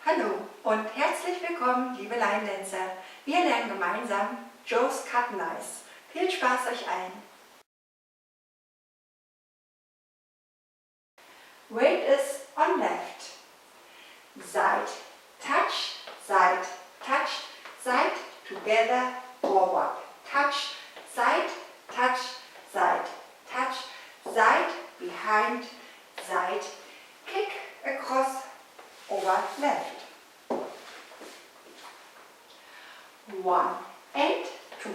Hallo und herzlich willkommen, liebe Laiendancer. Wir lernen gemeinsam Joe's Colin Ghys. Viel Spaß euch allen! Weight is on left. Side, touch, side, touch, side, together, forward. Touch, side, touch, side, touch, side, behind, side, kick across, over left. 1 and 2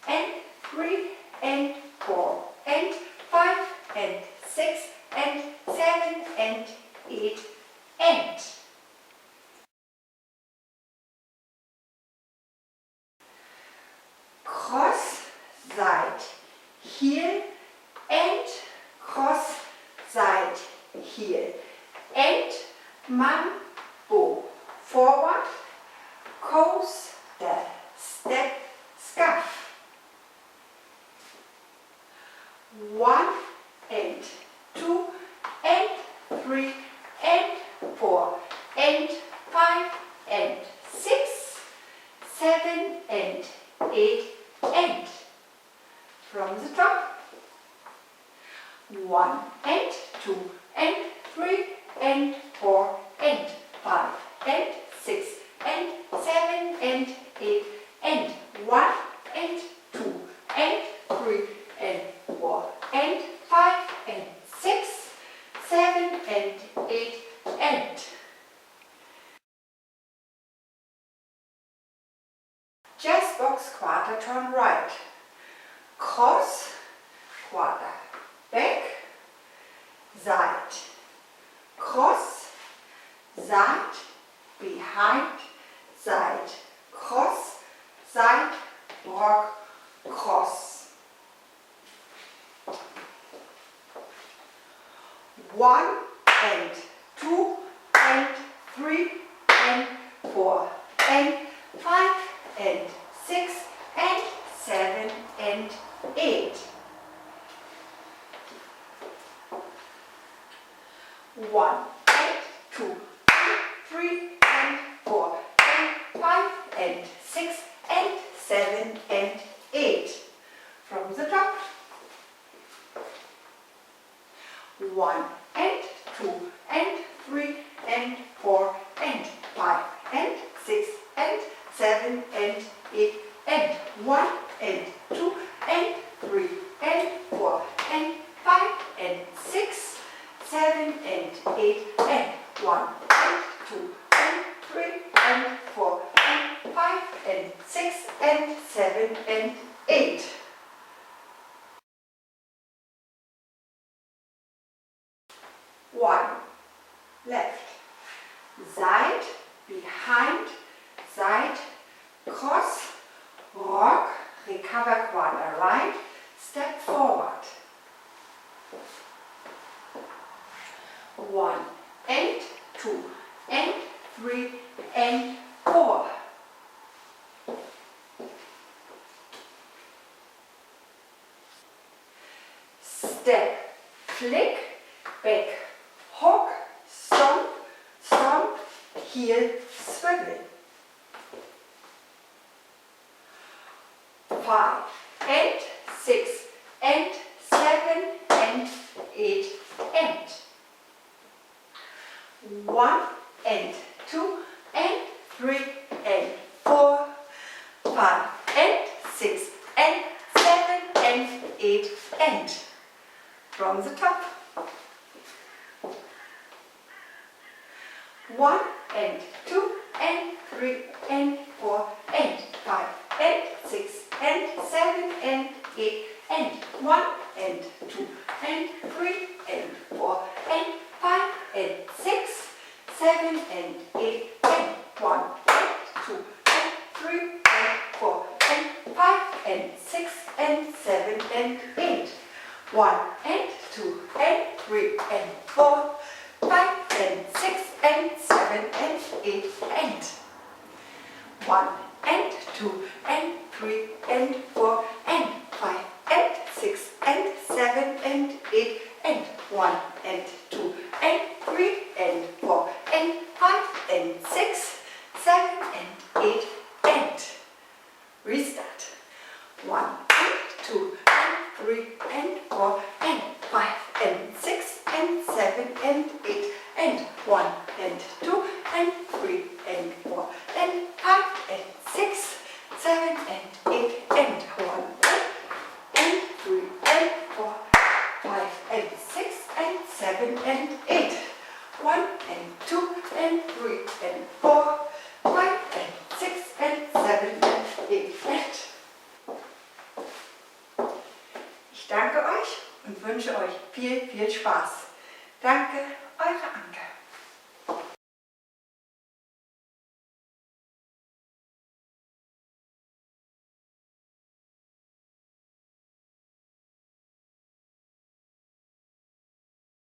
and 3 and 4 and 5 and 6 and 7 and 8 and. Cross, side, heel and cross, side, heel and mambo. Forward, coaster, step, scuff. 1 and 2 and 3 and 4 and 5 and 6, 7 and 8 and. From the top. 1 and 2 and 3 and 4 and 5 and 6 and 7 and 8 and 1 and 2 and 3 and 4 and 5 and 6, 7 and 8 and. Just box quarter turn right. Cross, quarter, back, side, cross, side, behind, side, cross, side, rock, cross. 1 and 2 and 3 and 4 and 5 and 6 and 7 and 8. 1 and 2 and 3 and 4 and 5 and 6 and 7 and 8. From the top. 1 and 2 and 3 and 4 and 5 and 6 and 7 and 8 and 1 and 2 and 3 and 4 and 5 and 6, 7 and 8 and 1 and 2 and 3 and 4 and 5 and 6 and 7 and 8. One, left, side, behind, side, cross, rock, recover quarter right, step forward. 1 and 2 and 3 and 4. Step, flick, back, hook, stomp, stomp, heel, swivel. 5 and 6 and 7 and 8 and. 1 and 2 and 3 and 4, 5 and 6 and 7 and 8 and. From the top. 1 and 2 and 3 and 4 and 5 and 6 and 7 and 8 and 1 and 2 and 3 and 4 and 5 and 6, 7 and 8 and 1 and 2 and 3 and 4 and 5 and 6 and 7 and 8. 1 and 2 and 3 and 4, 5 and 6 and 7 and 8 and. 1 and 2 and 3 and 4 and 5 and 6 and 7 and 8 and 1 and 2 and 3 and 4 and 5 and 6 6, 7 and 8 and restart. 1 and 2 and 3 and 4 and 5 and 6 and 7 and 8 and 1 and 2 and 3 and 4 and 5 and 6, 7 and 8 and 1 and 3 and 4, 5 and 6 and 7 and 8, 1 and 2 and 3 and 4, 5 and 6 and 7 and 8 and. Ich danke euch und wünsche euch viel, viel Spaß.